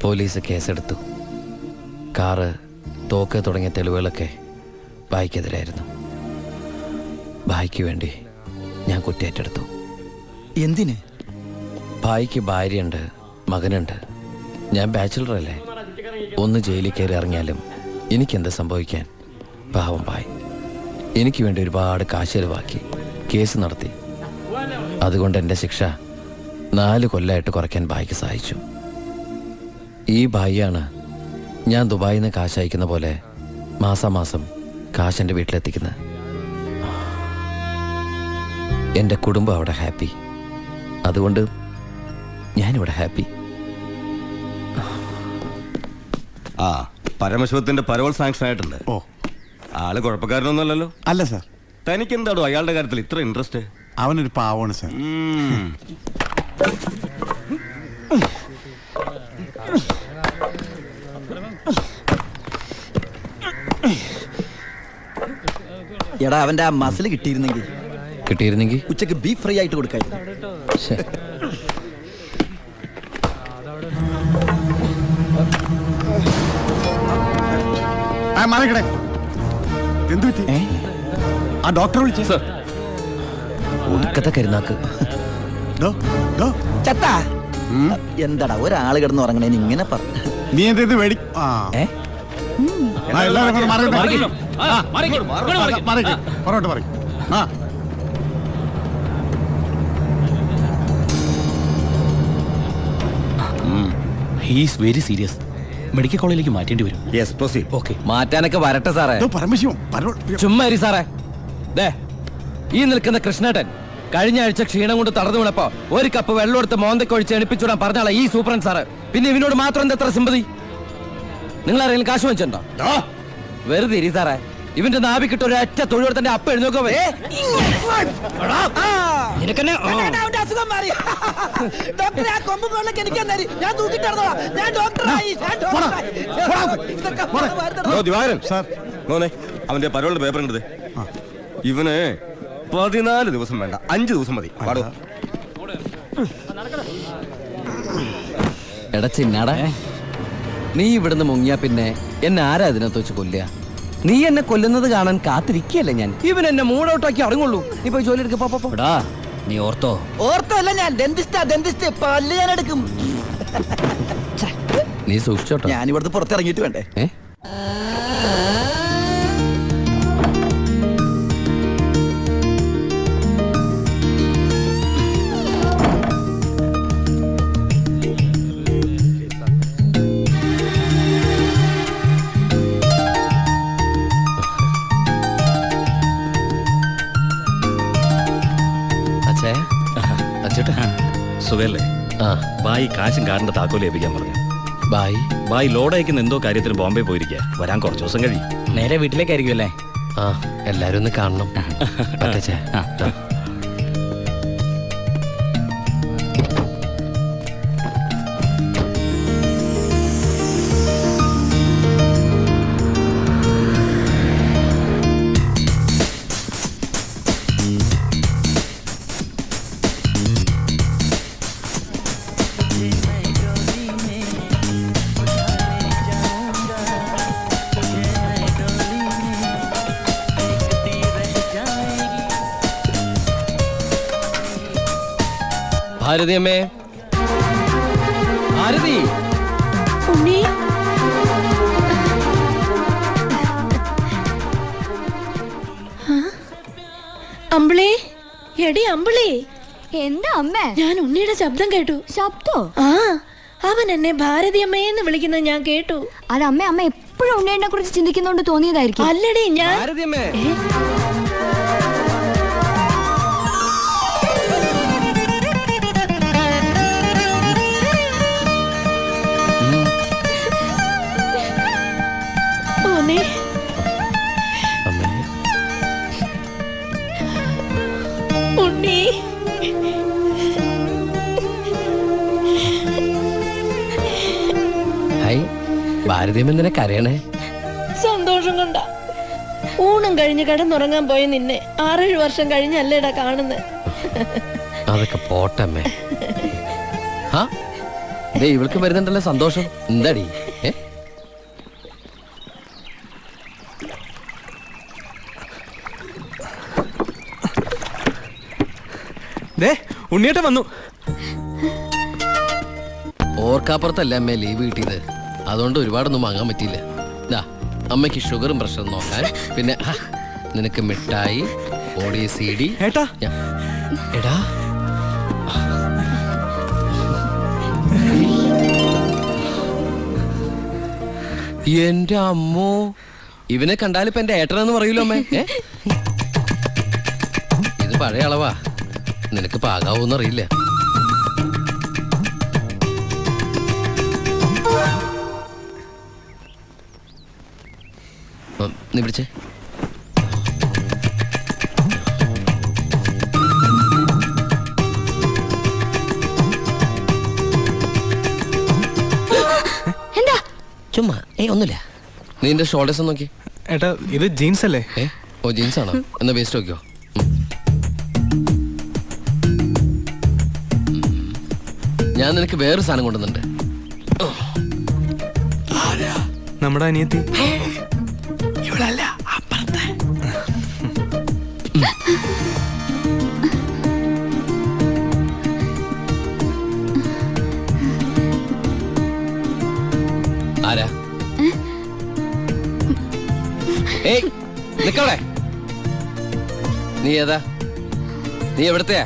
Police കേസെടുത്തു. Car, തോക്ക് തുടങ്ങിയ തെളിവുകളൊക്കെ ഭായിക്കെതിരായിരുന്നു. ഭായിക്ക് വേണ്ടി ഞാൻ കുറ്റേറ്റെടുത്തു. എന്തിന്? ഭായിക്ക് ഭാര്യയുണ്ട്, മകനുണ്ട്. ഞാൻ ബാച്ചിലറല്ലേ. ഒന്ന് ജയിലിൽ കയറി ഇറങ്ങിയാലും എനിക്കെന്ത് സംഭവിക്കാൻ? പാവം ഭായ് എനിക്ക് വേണ്ടി ഒരുപാട് കാശ് ചെലവാക്കി കേസ് നടത്തി. അതുകൊണ്ട് എൻ്റെ ശിക്ഷ 4 കൊല്ലമായിട്ട് കുറയ്ക്കാൻ ഭായിക്ക് സഹായിച്ചു. ഈ ഭായിയാണ് ഞാൻ ദുബായിൽ നിന്ന് കാശ് അയക്കുന്ന പോലെ മാസാമാസം കാശ് എൻ്റെ വീട്ടിലെത്തിക്കുന്നത്. എൻ്റെ കുടുംബം അവിടെ ഹാപ്പി. അതുകൊണ്ട് ഞാനിവിടെ ഹാപ്പി. ആ, പരമശിവത്തിന്റെ പരോൾ സാങ്ഷൻ ആയിട്ടുണ്ട്. ഓ, ആള് കുഴപ്പക്കാരനൊന്നുമല്ലല്ലോ. അല്ല സാർ. തനിക്ക് എന്താണോ അയാളുടെ കാര്യത്തിൽ ഇത്ര ഇൻട്രസ്റ്റ്? അവനൊരു പാവമാണ് സാർ. എടാ, അവന്റെ ആ മസിൽ കിട്ടിയിരുന്നെങ്കിൽ ഉച്ചക്ക് ബീഫ് ഫ്രൈ ആയിട്ട് കൊടുക്കായിരുന്നു. എന്തു പറ്റി? ആ ഡോക്ടറെ വിളിച്ചു സാർ. ഒടുക്കത്തെ കരുനാക്ക്. എന്താടാ ഒരാള് കിടന്ന് ഉറങ്ങണേന്ന് ഇങ്ങനെ പറഞ്ഞു? നീ എന്ത് മേടി? He's very serious. മെഡിക്കൽ കോളേജിലേക്ക് മാറ്റേണ്ടി വരും. Yes, proceed. ഓക്കെ, മാറ്റാനൊക്കെ വരട്ടെ സാറേ. ചുമ്മാ സാറേ, ഈ നിൽക്കുന്ന കൃഷ്ണേട്ടൻ കഴിഞ്ഞ ആഴ്ച ക്ഷീണം കൊണ്ട് തളർന്നു വീണപ്പോ 1 കപ്പ് വെള്ളം എടുത്ത് മോന്തക്കൊഴിച്ച് എണിപ്പിച്ചുവിടാൻ പറഞ്ഞാളാ ഈ സൂപ്രണ്ട് സാറ്. പിന്നെ ഇവനോട് മാത്രം എന്താ എത്ര സിമ്പതി? നിങ്ങൾ ആരെങ്കിലും കാശ് വെച്ചിട്ടുണ്ടോ? വെറുതെ ഇരി സാറേ. ഇവന്റെ നാവിക്കിട്ട് ഒരൊറ്റ തൊഴിലെടുത്തന്റെ അപ്പ എഴുന്നേക്കോ. അവന്റെ പരോളിന്റെ പേപ്പർ ഉണ്ട്. ഇവന് 14 ദിവസം വേണ്ട, 5 ദിവസം മതി. എടാ ചിന്നാടാ, നീ ഇവിടുന്ന് മുങ്ങിയാ പിന്നെ എന്നെ ആരാ അതിനകത്ത് വെച്ച് കൊല്ലുക? നീ എന്നെ കൊല്ലുന്നത് കാണാൻ കാത്തിരിക്കല്ലേ ഞാൻ. ഇവൻ എന്നെ മൂഡൌട്ടാക്കി അടങ്ങുള്ളൂ. നീ പോയി ജോലി എടുക്കടാ. നീ ഓർത്തോ അല്ല, ഞാൻ ഡെന്റിസ്റ്റ് പല്ല് ഞാൻ എടുക്കും. നീ സൂക്ഷിച്ചോട്ടോ. ഞാൻ ഇവിടുന്ന് പുറത്തിറങ്ങിയിട്ട് വേണ്ടേ? സുഖല്ലേ? ബായി കാശും കാറിന്റെ താക്കോല് ഏൽപ്പിക്കാൻ പറഞ്ഞു. ബായി ലോഡ് അയക്കുന്ന എന്തോ കാര്യത്തിന് ബോംബെ പോയിരിക്കുക. വരാൻ കുറച്ച് ദിവസം കഴിയും. നേരെ വീട്ടിലേക്കായിരിക്കും അല്ലേ? എല്ലാരും ഒന്ന് കാണണം. ഭാരതി അമ്മേ, ഭാരതി. അമ്പിളി, എടി അമ്പിളി. എന്താ അമ്മേ? ഞാൻ ഉണ്ണിയുടെ ശബ്ദം കേട്ടു. ശബ്ദോ? അവൻ എന്നെ ഭാരതി അമ്മയെന്ന് വിളിക്കുന്നത് ഞാൻ കേട്ടു. അത് അമ്മ എപ്പോഴും ഉണ്ണിയെ കുറിച്ച് ചിന്തിക്കുന്നോണ്ട് തോന്നിയതായിരിക്കും. അല്ലടി, ഞാൻ ഭാരതി അമ്മേ. ഉണ്ണി, ഭാരതീയം എന്തിനാ കരയണേ? സന്തോഷം കൊണ്ട. ഊണം കഴിഞ്ഞ് കിടന്നുറങ്ങാൻ പോയ നിന്നെ 6-7 വർഷം കഴിഞ്ഞല്ലേടാ കാണുന്നത്. അതൊക്കെ പോട്ടമ്മേ. ഇവൾക്ക് വരുന്നുണ്ടല്ലോ സന്തോഷം. എന്താടി? ഉണ്ണിയേട്ടൻ വന്നു. ഓർക്കാപ്പുറത്തല്ല അമ്മ ലീവ് കിട്ടിയത്, അതുകൊണ്ട് ഒരുപാടൊന്നും വാങ്ങാൻ പറ്റിയില്ല. ദാ അമ്മയ്ക്ക് ഷുഗറും പ്രഷറും നോക്കാൻ, പിന്നെ നിനക്ക് മിഠായി, ഓടി CD. ഏട്ടാ എടാ എന്റെ അമ്മോ, ഇവനെ കണ്ടാലിപ്പോ എന്റെ ഏട്ടനെന്ന് പറയൂലോ അമ്മേ. ഇത് പഴയ അളവാ, നിനക്ക് പാകാവൂന്നറിയില്ല. നീ പിടിച്ചേ. എന്താ? ചുമ്മാ ഒന്നുമില്ല. നീ എന്റെ ഷോൾഡേഴ്സ് നോക്കി. ഏട്ടാ ഇത് ജീൻസ് അല്ലേ? ഓ ജീൻസ് ആണോ? എന്നാ വേസ്റ്റ് നോക്കിയോ. ഞാൻ നിനക്ക് വേറൊരു സാധനം കൊണ്ടുവന്നുണ്ട്. നമ്മുടെ അനിയത്തി. ഇവളല്ല, അപ്പുറത്തെ. ആരാ? ഏയ് നിക്കവിടെ. നീ ഏതാ? നീ എവിടത്തെയാ?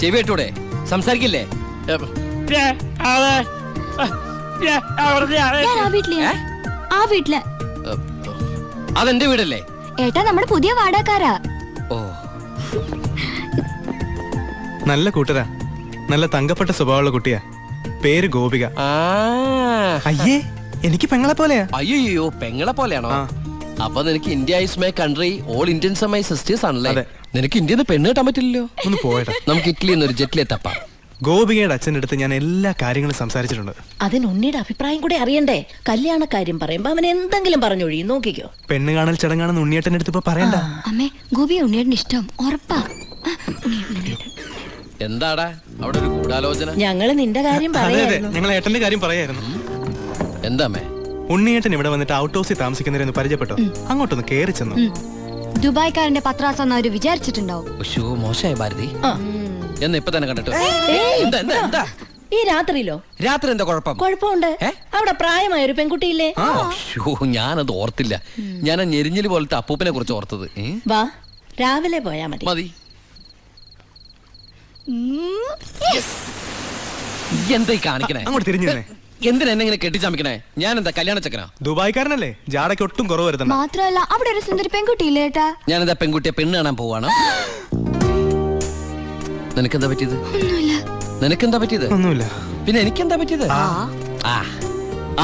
ചെവി ഇട്ടൂടെ? സംസാരിക്കില്ലേ? ഞാൻ ആ വീട്ടിലെ. ആ വീട്ടില്. അതെന്റെ വീടല്ലേ? ഏട്ടാ നമ്മുടെ പുതിയ വാടകക്കാരാ. ഓ, നല്ല കൂട്ടരാ, നല്ല തങ്കപ്പെട്ട സ്വഭാവമുള്ള കുട്ടിയാ. പേര് ഗോപിക. അയ്യേ, എനിക്ക് പെങ്ങളെ പോലെയാ. അയ്യോ, പെങ്ങളെ പോലെയാണോ? അപ്പൊ നിനക്ക് India is my country, all Indians my sisters ആണല്ലേ? നിനക്ക് ഇന്ത്യന്ന് പെണ്ണ് കിട്ടാൻ പറ്റില്ലല്ലോ. ഒന്ന് പോയടാ. നമുക്ക് ഇറ്റലിയിൽ നിന്ന് ഒരു ജെറ്റിലെ തപ്പാം. ഗോപികയുടെ അച്ഛൻ്റെ അടുത്ത് ഞാൻ എല്ലാ കാര്യങ്ങളും സംസാരിച്ചിട്ടുണ്ട്. അതിന് ഉണ്ണിയുടെ അഭിപ്രായം കൂടെ അറിയണ്ടേ? കല്യാണ കാര്യം പറയുമ്പോ അവൻ എന്തെങ്കിലും പറഞ്ഞൊഴിയും. നോക്കിക്കോ. പെണ്ണ് കാണൽ ചടങ്ങാണെന്ന് ഉണ്ണിയേട്ടൻ്റെ അടുത്ത് ഇപ്പൊ പറയണ്ട. അമ്മേ, ഗോപിയെ ഉണ്ണിയേട്ടന് ഇഷ്ടം ഉറപ്പാ. എന്താടാ അവിടെ ഒരു ഗൂഢാലോചന? ഞങ്ങള് നിന്റെ കാര്യം അതെ അതെ, പറയായിരുന്നു. ഞങ്ങൾ ഏട്ടന്റെ കാര്യം പറയായിരുന്നു. എന്താമേ? ഉണ്ണിയേട്ടൻ ഇവിടെ വന്നിട്ട് ഔട്ട് ഹൗസിൽ താമസിക്കുന്നവരെന്ന് പരിചയപ്പെട്ടോ. അങ്ങോട്ടൊന്ന് കേറി ചെന്നു. ദുബായ്ക്കാരന്റെ പത്രാസെന്ന് അവര് വിചാരിച്ചിട്ടുണ്ടാവും. മോശമായ ഭാരതി. എന്ന് ഇപ്പൊ തന്നെ കണ്ടിട്ട്. ഈ രാത്രിയിലോ? രാത്രി എന്താ കുഴപ്പം? കുഴപ്പമുണ്ട്. അവിടെ പ്രായമായ ഒരു പെൺകുട്ടിയില്ലേ? ഞാനത് ഓർത്തില്ല. ഞാൻ ആ ഞെരിഞ്ഞില് പോലത്തെ അപ്പൂപ്പനെ കുറിച്ച് ഓർത്തത്. വാ, രാവിലെ പോയാ മതി. മതി. എന്താ കാണിക്കണേ? അങ്ങോട്ട് തിരിഞ്ഞു തന്നെ. എന്തിനാ എന്നെ ഇങ്ങനെ കെട്ടിച്ചമിക്കണേ? ഞാൻ എന്താ കല്യാണ ചക്കനാ? ദുബായ്ക്കാരനല്ലേ, ജാടയ്ക്ക് ഒട്ടും കുറവ് വരുത്തണ്ട. മാത്രല്ല അവിടെ ഒരു സുന്ദരി പെൺകുട്ടിയില്ലേ ഏട്ടാ? ഞാനെന്താ പെൺകുട്ടിയെ പെണ്ണ് കാണാൻ പോവാണ്? നിനക്കെന്താ പറ്റിയത്? നിനക്കെന്താ പറ്റിയത്? ഒന്നുമില്ല. പിന്നെ എനിക്കെന്താ പറ്റിയത്?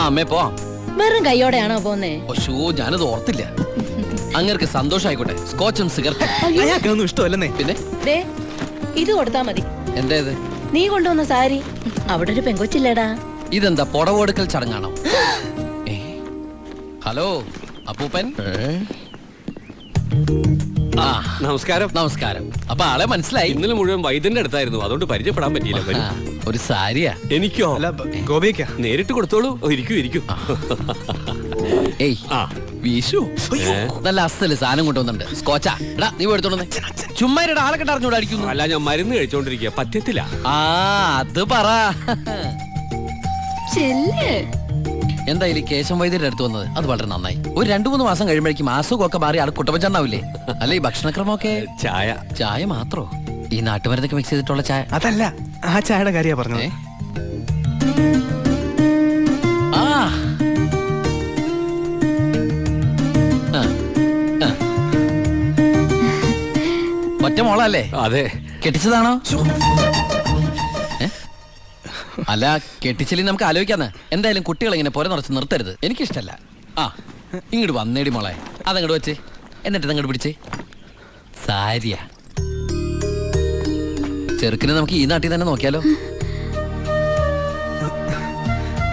അമ്മേ പോവാം. വെറും കൈയോടെയാണോ പോന്നേ? ഞാനത് ഓർത്തില്ല. അങ്ങേർക്ക് സന്തോഷായിക്കോട്ടെ. സ്കോച്ചും സിഗരറ്റും. അയാൾക്കൊന്നും ഇഷ്ടമല്ലെന്നേ. പിന്നെ ഇത് കൊടുത്താ മതി. എന്തേത്? നീ കൊണ്ടുവന്ന സാരി. അവിടെ ഒരു പെങ്കൊച്ചില്ലേടാ. ഇതെന്താ പുടവെടുക്കൽ ചടങ്ങാണോ? ഹലോ അപ്പൂപ്പൻ. നമസ്കാരം. നമസ്കാരം. അപ്പൊ ആളെ മനസ്സിലായി? ഇന്നലെ മുഴുവൻ വൈദ്യന്റെ അടുത്തായിരുന്നു, അതുകൊണ്ട് പരിചയപ്പെടാൻ പറ്റിയില്ല. ഒരു സാരിയാ? എനിക്കോ? അല്ല, ഗോപിക. നേരിട്ട് കൊടുത്തോളൂ. ഇരിക്കൂ. ഏയ് വീശു, നല്ല അസ്ഥല് സാധനം കൊണ്ടുവന്നുണ്ട്. സ്കോച്ചാ? എടാ നീ എടുത്തോണ്ട് ചുമ്മാ ആളെ കെട്ടറിഞ്ഞൂടെ അടിക്കുന്നു? അല്ല, ഞാൻ മരുന്ന് കഴിച്ചോണ്ടിരിക്കുക, പറ്റത്തില്ല. അത് പറ. എന്തായാലും കേശം വൈദ്യരുടെ അടുത്ത് വന്നത് അത് വളരെ നന്നായി. ഒരു 2-3 മാസം കഴിയുമ്പോഴേക്കും അസുഖമൊക്കെ മാറി ആൾ കുട്ടപ്പച്ചണ്ടാവില്ലേ? അല്ല ഈ ഭക്ഷണക്രമമൊക്കെ? ചായ മാത്രോ? ഈ നാട്ടുമരുന്നൊക്കെ മിക്സ് ചെയ്തിട്ടുള്ള ചായ? അതല്ല, ആ ചായയുടെ കാര്യ പറഞ്ഞത്. ഒറ്റ മോളല്ലേ? അതെ. കെട്ടിച്ചതാണോ? അല്ല, കെട്ടിച്ചില്ലേ നമുക്ക് ആലോചിക്കാന്ന്. എന്തായാലും കുട്ടികളെ ഇങ്ങനെ പുര നിറച്ച് നിർത്തരുത്, എനിക്കിഷ്ടല്ല. ഇങ്ങോട്ട് വന്നേടി മോളെ. അതങ്ങോട്ട് വെച്ചേ, എന്നിട്ട് അങ്ങോട്ട് പിടിച്ചേ. സാരിയാ? ചെറുക്കിനെ നമുക്ക് ഈ നാട്ടിൽ തന്നെ നോക്കിയാലോ?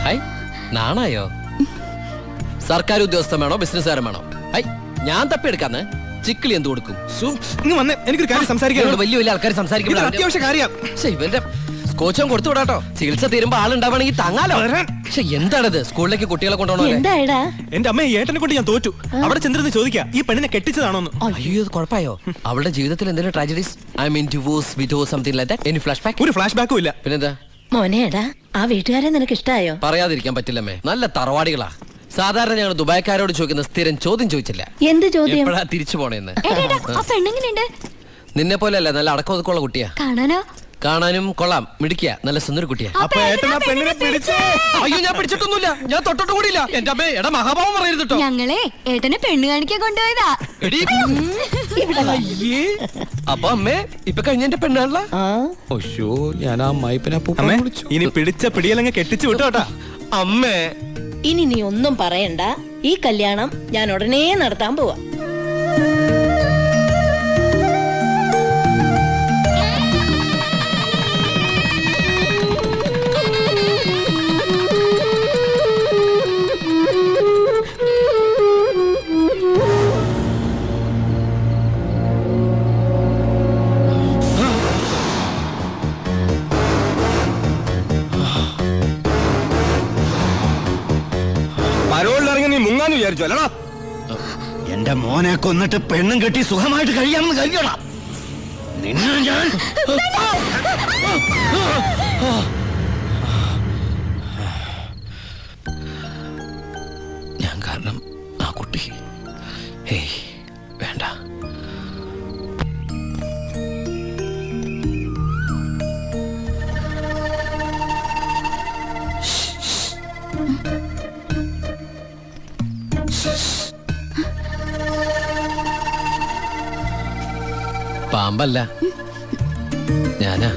ഹൈ, നാണായോ? സർക്കാർ ഉദ്യോഗസ്ഥൻ വേണോ ബിസിനസ്സുകാരൻ വേണോ? ഹൈ, ഞാൻ തപ്പിയെടുക്കാന്ന്. ചിക്കിളി എന്ത് കൊടുക്കും? എനിക്കൊരു കാര്യം സംസാരിക്കാൻ. വലിയ വലിയ ആൾക്കാർ സംസാരിക്കും. അത്യാവശ്യ കാര്യം. ഇവന്റെ കോച്ചും കൊടുത്തു വിടാട്ടോ. ചികിത്സ തീരുമ്പോ ആളുണ്ടാവണമെങ്കിൽ താങ്ങാലോ. പക്ഷെ എന്താണിത്, സ്കൂളിലേക്ക് കുട്ടികളെ കൊണ്ടുപോകണോ? എന്തായടാ? എന്റെ അമ്മ ഏട്ടനെ കൊണ്ട് ഞാൻ തോറ്റു. അവിടെ ചെന്നിരുന്ന് ചോദിക്കാ ഈ പെണ്ണിനെ കെട്ടിച്ചതാണോന്ന്. അയ്യോ ഇത് കുഴപ്പമായോ? അവളുടെ ജീവിതത്തിൽ എന്തെങ്കിലും tragedies? I mean divorce, widows, something like that? Any flash back? ഒരു ഫ്ലാഷ് ബാക്കും ഇല്ല. പിന്നെന്താ? മോനേടാ, ആ വീട്ടുകാരെ നിനക്ക് ഇഷ്ടായോ? പറയാതിരിക്കാൻ പറ്റില്ലമ്മേ, നല്ല തറവാടികളാ. സാധാരണ ഞങ്ങൾ ദുബായ്ക്കാരോട് ചോദിക്കുന്ന സ്ഥിരം ചോദ്യം ചോദിച്ചില്ല, എന്ത് ചോദ്യം? എപ്പോഴാ തിരിച്ചു പോണേന്ന്. ആ പെണ്ണെങ്ങനെയുണ്ട്? നിന്നെ പോലെ അല്ല, നല്ല അടക്കം ഒതുക്കമുള്ള കുട്ടിയാ. കാണാനോ? കാണാനും കൊള്ളാം, മിടിക്കുക, നല്ല സുന്ദര കുട്ടിയാ. അപ്പൊ ഏട്ടൻ ആ പെണ്ണിനെ പിടിച്ചേ. അയ്യോ ഞാൻ പിടിച്ചിട്ടൊന്നുമില്ല, ഞാൻ തൊട്ടിട്ട് കൂടിയില്ല. എന്റെ അമ്മേ, എടാ മഹാഭാവം പറയരുത് കേട്ടോ. ഞങ്ങളെ ഏട്ടനെ പെണ്ണ് കാണിക്കാൻ കൊണ്ടുപോയതാ. എടീ. അയ്യേ. അപ്പൊ അമ്മേ ഇപ്പൊ കഴിഞ്ഞ എന്റെ പെണ്ണാണല്ല. ഒശോ, ഞാൻ ആ അമ്മായിപ്പനെ അമ്മേ ഇനി പിടിച്ച പിടിയലങ്ങ് കെട്ടിച്ചു വിട്ടോട്ടാ. അമ്മേ ഇനി നീ ഒന്നും പറയണ്ട, ഈ കല്യാണം ഞാൻ ഉടനെ നടത്താൻ പോവാ. പരോളിലിറങ്ങി നീ മുങ്ങാന്ന് വിചാരിച്ചു അല്ലടാ? എന്റെ മോനെ കൊന്നിട്ട് പെണ്ണും കെട്ടി സുഖമായിട്ട് കഴിയാമെന്ന് കരുതിയോടാ നിന്നെ ഞാൻ. ഞാൻ കാരണം ആ കുട്ടി. ഹേയ് വേണ്ട. പാമ്പല്ല, ഞാനാ.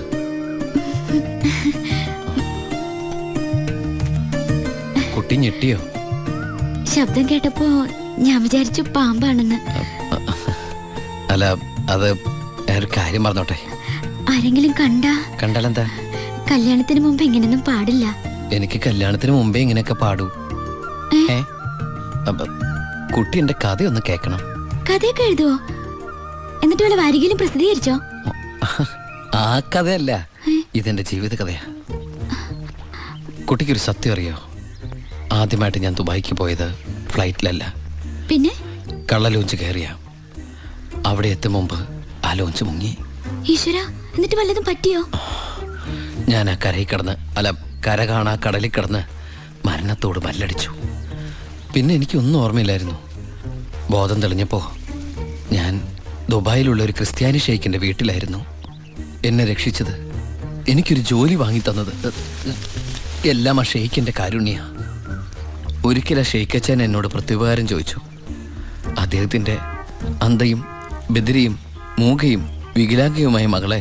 കുട്ടി ഞെട്ടിയോ? ശബ്ദം കേട്ടപ്പോ ഞാൻ വിചാരിച്ചു പാമ്പാണെന്ന്. അല്ല, അത് ഒരു കാര്യം പറഞ്ഞോട്ടെ. ആരെങ്കിലും കണ്ടാലെന്താ? കല്യാണത്തിന് മുമ്പ് ഇങ്ങനെയൊന്നും പാടില്ല. എനിക്ക് കല്യാണത്തിന് മുമ്പേ ഇങ്ങനെയൊക്കെ പാടൂ. അപ്പൊ കുട്ടി എന്റെ കഥയൊന്ന് കേക്കണം. കഥയൊക്കെ എഴുതുവോ? എന്നിട്ട് വല്ല വാരികയിലും പ്രസിദ്ധീകരിച്ചോ? ആ കഥയല്ല, ഇതെന്റെ ജീവിത കഥയാ. കുട്ടിക്കൊരു സത്യം അറിയോ? ആദ്യമായിട്ട് ഞാൻ ദുബായിക്ക് പോയത് ഫ്ലൈറ്റിലല്ല, പിന്നെ കള്ള ലോഞ്ച് കയറിയ. അവിടെ എത്തും മുമ്പ് ആ ലോഞ്ച് മുങ്ങി. ഈശ്വര, എന്നിട്ട് വല്ലതും പറ്റിയോ? ഞാൻ ആ കരയിൽ കിടന്ന്, അല്ല കര കാണാ കടലിൽ കിടന്ന് മരണത്തോട് മല്ലടിച്ചു. പിന്നെ എനിക്കൊന്നും ഓർമ്മയില്ലായിരുന്നു. ബോധം തെളിഞ്ഞപ്പോ ഞാൻ ദുബായിലുള്ള ഒരു ക്രിസ്ത്യാനി ഷെയ്ഖിന്റെ വീട്ടിലായിരുന്നു. എന്നെ രക്ഷിച്ചത്, എനിക്കൊരു ജോലി വാങ്ങി തന്നത് എല്ലാം ആ ഷെയ്ഖിന്റെ കാരുണ്യ. ഒരിക്കൽ ആ ഷെയ്ഖച്ചൻ എന്നോട് പ്രത്യുപകാരം ചോദിച്ചു. അദ്ദേഹത്തിന്റെ അന്ധയും ബദിരിയും മൂകയും വികലാംഗയുമായ മകളെ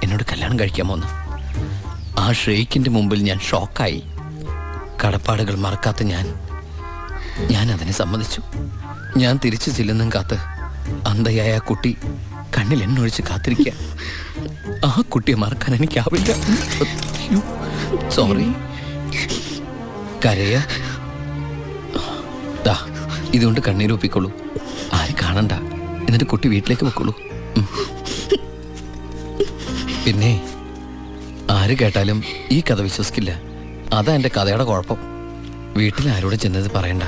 എന്നോട് കല്യാണം കഴിക്കാമോന്ന്. ആ ഷെയ്ഖിന്റെ മുമ്പിൽ ഞാൻ ഷോക്കായി. കടപ്പാടുകൾ മറക്കാത്ത ഞാൻ അതിനെ സമ്മതിച്ചു. ഞാൻ തിരിച്ചു ചെല്ലുന്നും കാത്ത് അന്ധയായ ആ കുട്ടി കണ്ണിൽ എണ്ണൊഴിച്ച് കാത്തിരിക്കുക. ആ കുട്ടിയെ മറക്കാൻ എനിക്കാവില്ല. സോറി. കരയ ഇതുകൊണ്ട് കണ്ണീരൊപ്പിക്കോളൂ, ആരും കാണണ്ട. എന്നിട്ട് കുട്ടി വീട്ടിലേക്ക് വെക്കോളൂ. പിന്നെ ആര് കേട്ടാലും ഈ കഥ വിശ്വസിക്കില്ല. അതാ എൻ്റെ കഥയുടെ കുഴപ്പം. വീട്ടിൽ ആരോട് ചെന്നത് പറയണ്ട.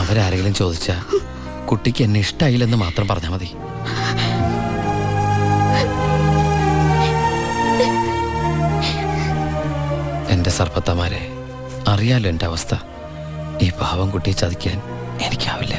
അവരാരെങ്കിലും ചോദിച്ചാ കുട്ടിക്ക് എന്നെ ഇഷ്ടായില്ലെന്ന് മാത്രം പറഞ്ഞാൽ മതി. എൻ്റെ സർപ്പത്തമാരെ, അറിയാലോ എൻ്റെ അവസ്ഥ. ഈ പാവം കുട്ടിയെ ചതിക്കാൻ എനിക്കാവില്ല.